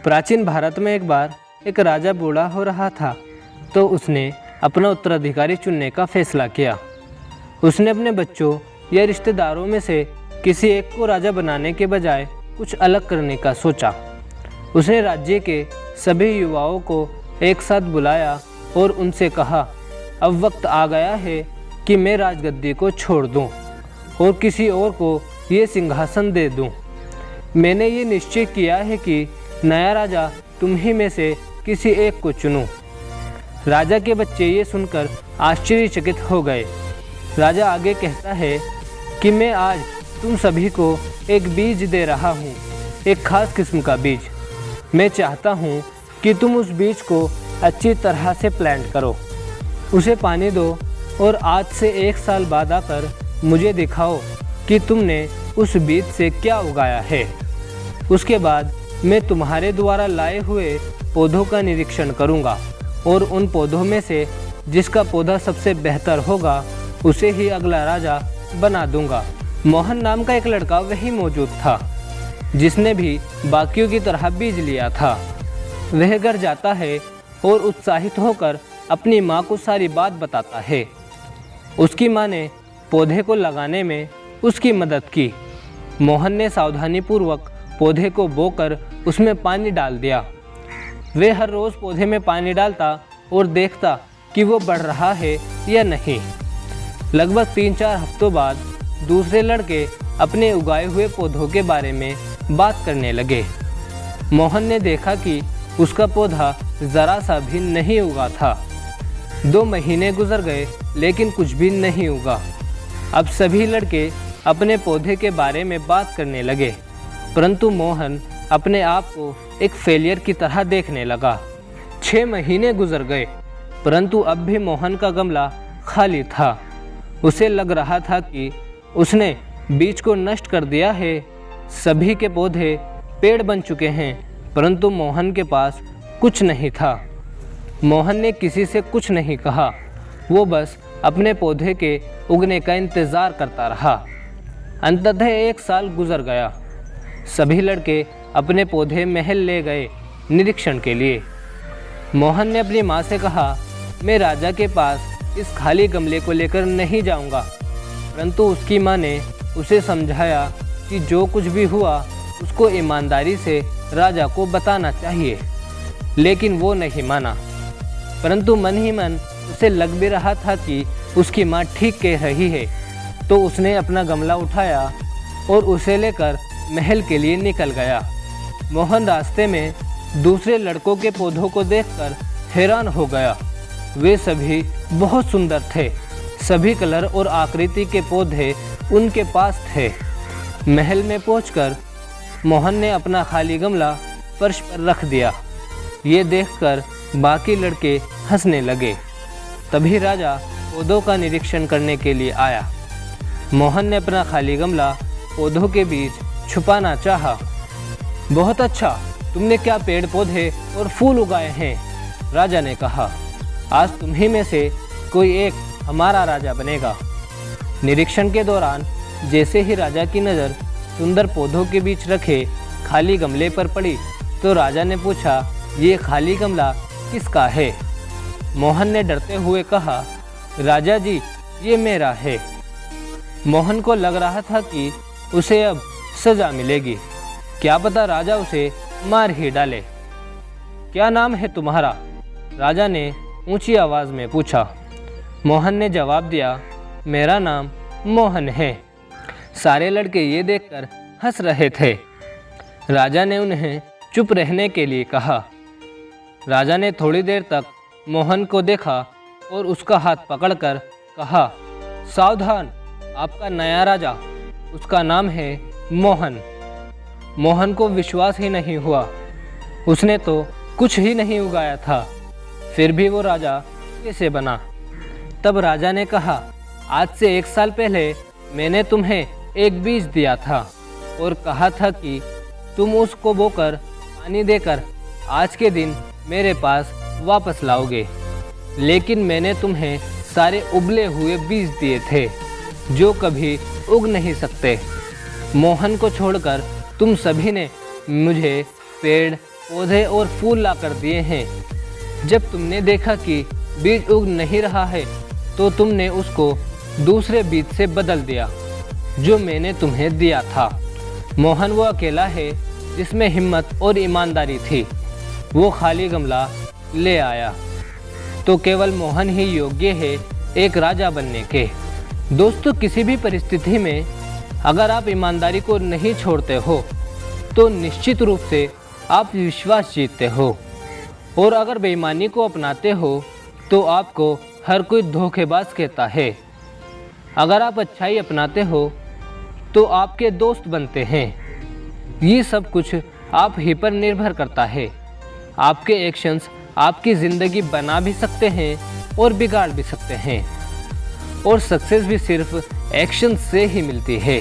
प्राचीन भारत में एक बार एक राजा बूढ़ा हो रहा था, तो उसने अपना उत्तराधिकारी चुनने का फैसला किया। उसने अपने बच्चों या रिश्तेदारों में से किसी एक को राजा बनाने के बजाय कुछ अलग करने का सोचा। उसने राज्य के सभी युवाओं को एक साथ बुलाया और उनसे कहा, अब वक्त आ गया है कि मैं राजगद्दी को छोड़ दूं और किसी और को ये सिंहासन दे दूं। मैंने ये निश्चय किया है कि नया राजा तुम ही में से किसी एक को चुनूं। राजा के बच्चे ये सुनकर आश्चर्यचकित हो गए। राजा आगे कहता है कि मैं आज तुम सभी को एक बीज दे रहा हूँ, एक खास किस्म का बीज। मैं चाहता हूँ कि तुम उस बीज को अच्छी तरह से प्लांट करो, उसे पानी दो और आज से 1 साल बाद आकर मुझे दिखाओ कि तुमने उस बीज से क्या उगाया है। उसके बाद मैं तुम्हारे द्वारा लाए हुए पौधों का निरीक्षण करूंगा और उन पौधों में से जिसका पौधा सबसे बेहतर होगा उसे ही अगला राजा बना दूंगा। मोहन नाम का एक लड़का वहीं मौजूद था, जिसने भी बाकियों की तरह बीज लिया था। वह घर जाता है और उत्साहित होकर अपनी माँ को सारी बात बताता है। उसकी माँ ने पौधे को लगाने में उसकी मदद की। मोहन ने सावधानीपूर्वक पौधे को बोकर उसमें पानी डाल दिया। वे हर रोज़ पौधे में पानी डालता और देखता कि वो बढ़ रहा है या नहीं। लगभग 3-4 हफ्तों बाद दूसरे लड़के अपने उगाए हुए पौधों के बारे में बात करने लगे। मोहन ने देखा कि उसका पौधा ज़रा सा भी नहीं उगा था। 2 महीने गुजर गए लेकिन कुछ भी नहीं उगा। अब सभी लड़के अपने पौधे के बारे में बात करने लगे, परंतु मोहन अपने आप को एक फेलियर की तरह देखने लगा। 6 महीने गुजर गए, परंतु अब भी मोहन का गमला खाली था। उसे लग रहा था कि उसने बीज को नष्ट कर दिया है। सभी के पौधे पेड़ बन चुके हैं, परंतु मोहन के पास कुछ नहीं था। मोहन ने किसी से कुछ नहीं कहा, वो बस अपने पौधे के उगने का इंतज़ार करता रहा। अंततः 1 साल गुजर गया। सभी लड़के अपने पौधे महल ले गए निरीक्षण के लिए। मोहन ने अपनी माँ से कहा, मैं राजा के पास इस खाली गमले को लेकर नहीं जाऊंगा। परंतु उसकी माँ ने उसे समझाया कि जो कुछ भी हुआ उसको ईमानदारी से राजा को बताना चाहिए, लेकिन वो नहीं माना। परंतु मन ही मन उसे लग भी रहा था कि उसकी माँ ठीक कह रही है, तो उसने अपना गमला उठाया और उसे लेकर महल के लिए निकल गया। मोहन रास्ते में दूसरे लड़कों के पौधों को देखकर हैरान हो गया। वे सभी बहुत सुंदर थे। सभी कलर और आकृति के पौधे उनके पास थे। महल में पहुंचकर मोहन ने अपना खाली गमला फर्श पर रख दिया। ये देखकर बाकी लड़के हंसने लगे। तभी राजा पौधों का निरीक्षण करने के लिए आया। मोहन ने अपना खाली गमला पौधों के बीच छुपाना चाहा। बहुत अच्छा, तुमने क्या पेड़ पौधे और फूल उगाए हैं, राजा ने कहा। आज तुम ही में से कोई एक हमारा राजा बनेगा। निरीक्षण के दौरान जैसे ही राजा की नज़र सुंदर पौधों के बीच रखे खाली गमले पर पड़ी, तो राजा ने पूछा, ये खाली गमला किसका है? मोहन ने डरते हुए कहा, राजा जी, ये मेरा है। मोहन को लग रहा था कि उसे अब सज़ा मिलेगी। क्या पता राजा उसे मार ही डाले। क्या नाम है तुम्हारा? राजा ने ऊंची आवाज़ में पूछा। मोहन ने जवाब दिया, मेरा नाम मोहन है। सारे लड़के ये देखकर हंस रहे थे। राजा ने उन्हें चुप रहने के लिए कहा। राजा ने थोड़ी देर तक मोहन को देखा और उसका हाथ पकड़कर कहा, सावधान, आपका नया राजा, उसका नाम है मोहन। मोहन को विश्वास ही नहीं हुआ। उसने तो कुछ ही नहीं उगाया था, फिर भी वो राजा कैसे बना? तब राजा ने कहा, आज से 1 साल पहले मैंने तुम्हें एक बीज दिया था और कहा था कि तुम उसको बोकर पानी देकर आज के दिन मेरे पास वापस लाओगे। लेकिन मैंने तुम्हें सारे उबले हुए बीज दिए थे जो कभी उग नहीं सकते। मोहन को छोड़कर तुम सभी ने मुझे पेड़, पौधे और फूल ला कर दिए हैं। जब तुमने देखा कि बीज उग नहीं रहा है तो तुमने उसको दूसरे बीज से बदल दिया जो मैंने तुम्हें दिया था। मोहन वो अकेला है जिसमें हिम्मत और ईमानदारी थी। वो खाली गमला ले आया। तो केवल मोहन ही योग्य है एक राजा बनने के। दोस्तों, किसी भी परिस्थिति में अगर आप ईमानदारी को नहीं छोड़ते हो तो निश्चित रूप से आप विश्वास जीतते हो, और अगर बेईमानी को अपनाते हो तो आपको हर कोई धोखेबाज कहता है। अगर आप अच्छाई अपनाते हो तो आपके दोस्त बनते हैं। ये सब कुछ आप ही पर निर्भर करता है। आपके एक्शंस आपकी ज़िंदगी बना भी सकते हैं और बिगाड़ भी सकते हैं, और सक्सेस भी सिर्फ एक्शन से ही मिलती है।